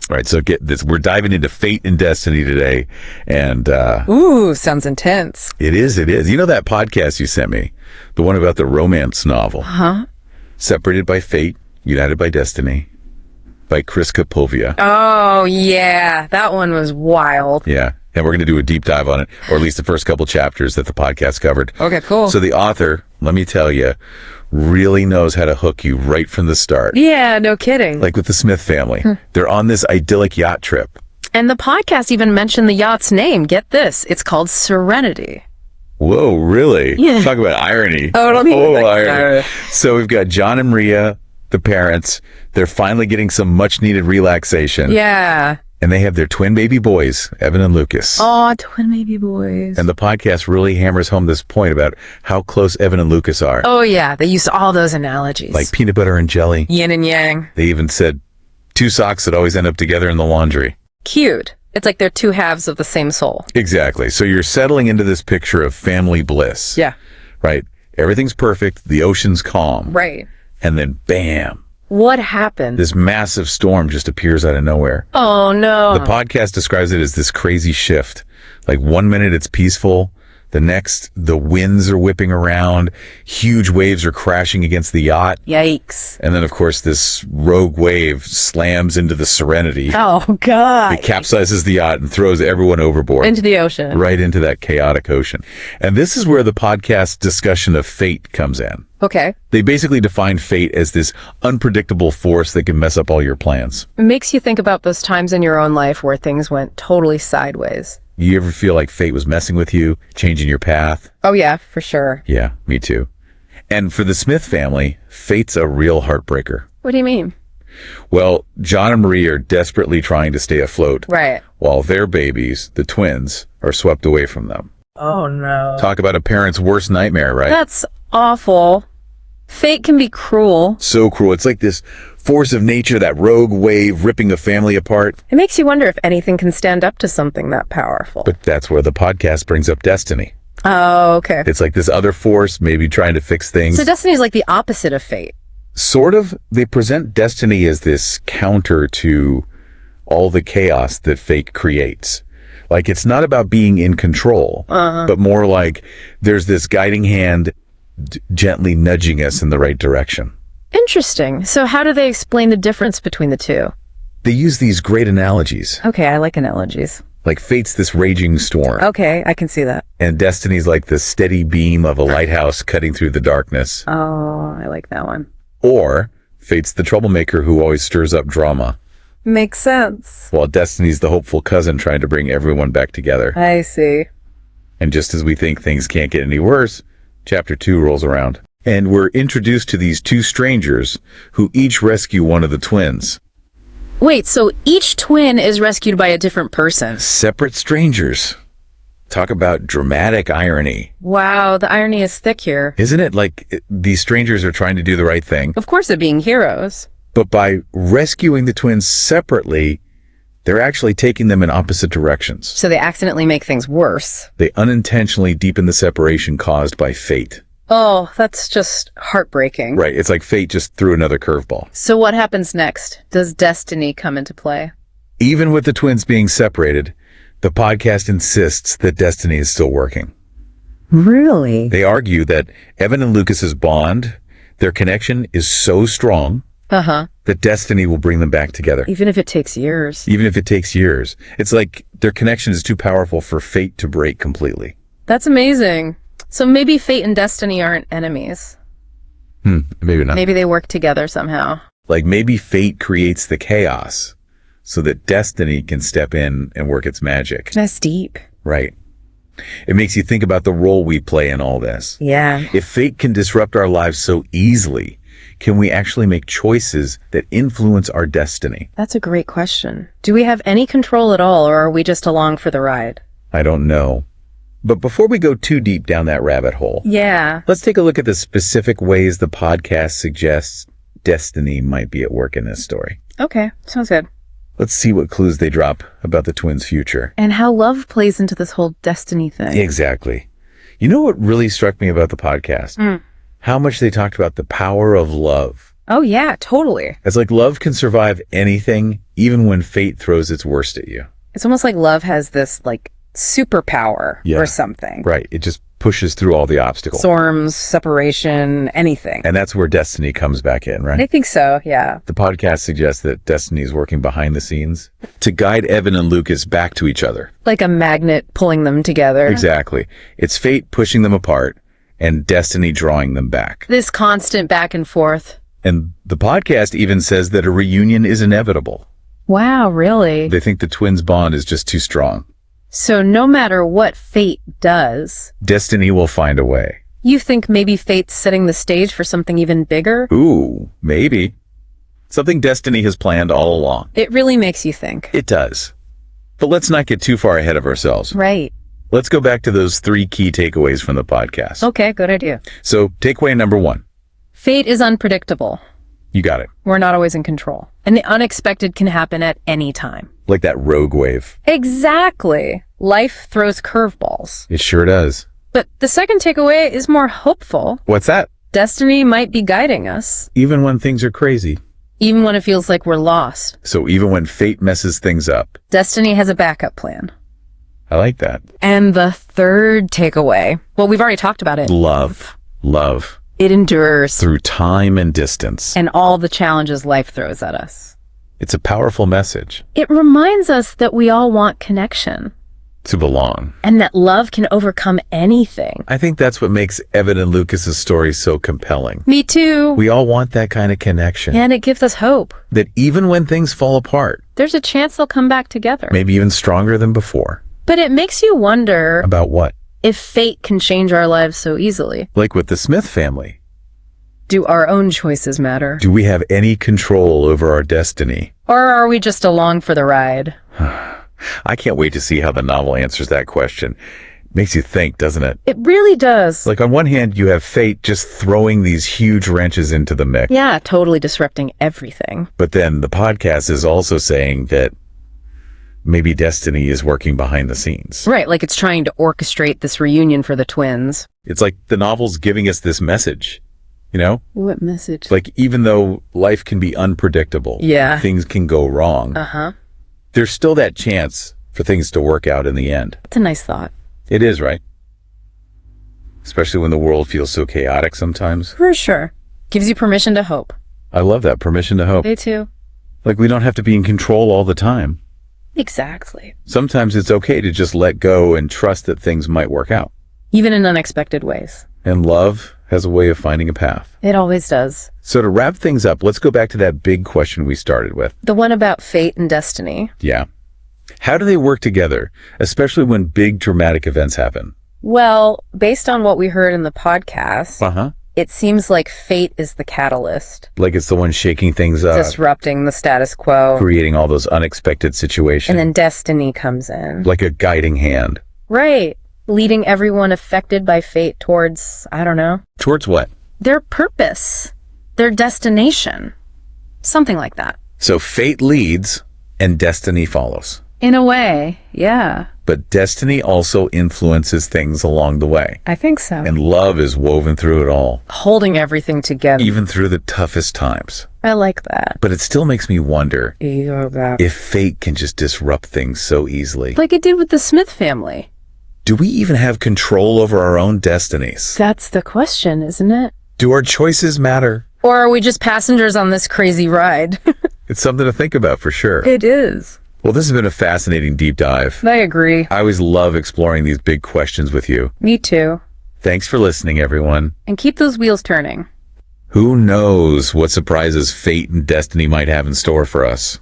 All right, so get this. We're diving into fate and destiny today. And ooh, sounds intense. It is. You know that podcast you sent me? The one about the romance novel? Huh? Separated by Fate, United by Destiny, by Chris Kapovia. Oh, yeah. That one was wild. Yeah. And we're going to do a deep dive on it, or at least the first couple chapters that the podcast covered. Okay, cool. So the author, let me tell you, really knows how to hook you right from the start. Yeah, no kidding. Like with the Smith family. They're on this idyllic yacht trip. And the podcast even mentioned the yacht's name. Get this. It's called Serenity. Whoa, really? Yeah. Talk about irony. Totally. Irony. So we've got John and Maria, the parents. They're finally getting some much-needed relaxation. Yeah. And they have their twin baby boys, Evan and Lucas. Oh, twin baby boys. And the podcast really hammers home this point about how close Evan and Lucas are. Oh, yeah. They used all those analogies. Like peanut butter and jelly. Yin and yang. They even said two socks that always end up together in the laundry. Cute. It's like they're two halves of the same soul. Exactly. So you're settling into this picture of family bliss. Yeah. Right? Everything's perfect. The ocean's calm. Right. And then bam. What happened? This massive storm just appears out of nowhere. Oh, no. The podcast describes it as this crazy shift. Like 1 minute it's peaceful. The next, the winds are whipping around. Huge waves are crashing against the yacht. Yikes. And then, of course, this rogue wave slams into the Serenity. Oh, God. It capsizes the yacht and throws everyone overboard. Into the ocean. Right into that chaotic ocean. And this is where the podcast discussion of fate comes in. Okay. They basically define fate as this unpredictable force that can mess up all your plans. It makes you think about those times in your own life where things went totally sideways. You ever feel like fate was messing with you, changing your path? Oh, yeah, for sure. Yeah, me too. And for the Smith family, fate's a real heartbreaker. What do you mean? Well, John and Marie are desperately trying to stay afloat. Right. While their babies, the twins, are swept away from them. Oh, no. Talk about a parent's worst nightmare, right? That's awful. Fate can be cruel. So cruel. It's like this force of nature, that rogue wave ripping a family apart. It makes you wonder if anything can stand up to something that powerful. But that's where the podcast brings up destiny. Oh, okay. It's like this other force maybe trying to fix things. So destiny is like the opposite of fate. Sort of. They present destiny as this counter to all the chaos that fate creates. Like, it's not about being in control, but more like there's this guiding hand gently nudging us in the right direction. Interesting. So how do they explain the difference between the two? They use these great analogies. Okay, I like analogies. Like fate's this raging storm. Okay, I can see that. And destiny's like the steady beam of a lighthouse cutting through the darkness. Oh, I like that one. Or fate's the troublemaker who always stirs up drama. Makes sense. While destiny's the hopeful cousin trying to bring everyone back together. I see. And just as we think things can't get any worse, Chapter 2 rolls around. And we're introduced to these two strangers who each rescue one of the twins. Wait, so each twin is rescued by a different person? Separate strangers. Talk about dramatic irony. Wow, the irony is thick here. Isn't it? Like, these strangers are trying to do the right thing. Of course they're being heroes. But by rescuing the twins separately, they're actually taking them in opposite directions. So they accidentally make things worse. They unintentionally deepen the separation caused by fate. Oh, that's just heartbreaking. Right. It's like fate just threw another curveball. So what happens next? Does destiny come into play? Even with the twins being separated, the podcast insists that destiny is still working. Really? They argue that Evan and Lucas's bond, their connection is so strong that destiny will bring them back together. Even if it takes years. Even if it takes years. It's like their connection is too powerful for fate to break completely. That's amazing. So maybe fate and destiny aren't enemies. Maybe not. Maybe they work together somehow. Like maybe fate creates the chaos so that destiny can step in and work its magic. That's deep. Right. It makes you think about the role we play in all this. Yeah. If fate can disrupt our lives so easily, can we actually make choices that influence our destiny? That's a great question. Do we have any control at all, or are we just along for the ride? I don't know. But before we go too deep down that rabbit hole, Yeah. let's take a look at the specific ways the podcast suggests destiny might be at work in this story. Okay, sounds good. Let's see what clues they drop about the twins' future. And how love plays into this whole destiny thing. Exactly. You know what really struck me about the podcast? How much they talked about the power of love Oh, yeah, totally. It's like love can survive anything, even when fate throws its worst at you. It's almost like love has this, like, superpower Yeah. or something. Right. It just pushes through all the obstacles. Storms, separation, anything. And that's where destiny comes back in, right? I think so, yeah. The podcast suggests that destiny is working behind the scenes to guide Evan and Lucas back to each other. Like a magnet pulling them together. Exactly. It's fate pushing them apart and destiny drawing them back. This constant back and forth. And the podcast even says that a reunion is inevitable. Wow, really? They think the twins' bond is just too strong. So no matter what fate does, Destiny will find a way. you think maybe fate's setting the stage for something even bigger? Ooh, maybe. Something destiny has planned all along. It really makes you think. It does. But let's not get too far ahead of ourselves. Right. Let's go back to those 3 key takeaways from the podcast. Okay, good idea. So, takeaway number 1. Fate is unpredictable. You got it. We're not always in control. And the unexpected can happen at any time. Like that rogue wave. Exactly. Life throws curveballs. It sure does. But the second takeaway is more hopeful. What's that? Destiny might be guiding us, Even when things are crazy. even when it feels like we're lost. So even when fate messes things up. Destiny has a backup plan. I like that. And the third takeaway, well, we've already talked about it. Love. Love. It endures Through time and distance. and all the challenges life throws at us. It's a powerful message. It reminds us that we all want connection To belong. and that love can overcome anything. I think that's what makes Evan and Lucas's story so compelling. Me too. We all want that kind of connection. And it gives us hope. That even when things fall apart, There's a chance they'll come back together. maybe even stronger than before. But it makes you wonder About what? if fate can change our lives so easily. Like with the Smith family. Do our own choices matter? Do we have any control over our destiny? Or are we just along for the ride? I can't wait to see how the novel answers that question. Makes you think, doesn't it? It really does. Like on one hand, you have fate just throwing these huge wrenches into the mix. Yeah, totally disrupting everything. But then the podcast is also saying that maybe destiny is working behind the scenes. Right, like it's trying to orchestrate this reunion for the twins. It's like the novel's giving us this message, you know? What message? Like even though life can be unpredictable, Yeah. things can go wrong, Uh-huh. there's still that chance for things to work out in the end. That's a nice thought. It is, right? Especially when the world feels so chaotic sometimes. For sure. Gives you permission to hope. I love that, permission to hope. Me too. Like we don't have to be in control all the time. Exactly. Sometimes it's okay to just let go and trust that things might work out. Even in unexpected ways. And love has a way of finding a path. It always does. So to wrap things up, let's go back to that big question we started with. The one about fate and destiny. Yeah. How do they work together, especially when big dramatic events happen? Well, based on what we heard in the podcast, Uh-huh. it seems like fate is the catalyst, Like it's the one shaking things up, disrupting the status quo, creating all those unexpected situations. and then destiny comes in. like a guiding hand. Right. Leading everyone affected by fate towards, I don't know, Towards what? their purpose, their destination. Something like that. So fate leads and destiny follows. In a way, yeah. But destiny also influences things along the way. I think so. And love is woven through it all, Holding everything together. even through the toughest times. I like that. But it still makes me wonder Like if fate can just disrupt things so easily. it did with the Smith family. Do we even have control over our own destinies? That's the question, isn't it? Do our choices matter? Or are we just passengers on this crazy ride? It's something to think about for sure. It is. Well, this has been a fascinating deep dive. I agree. I always love exploring these big questions with you. Me too. Thanks for listening, everyone. And keep those wheels turning. Who knows what surprises fate and destiny might have in store for us?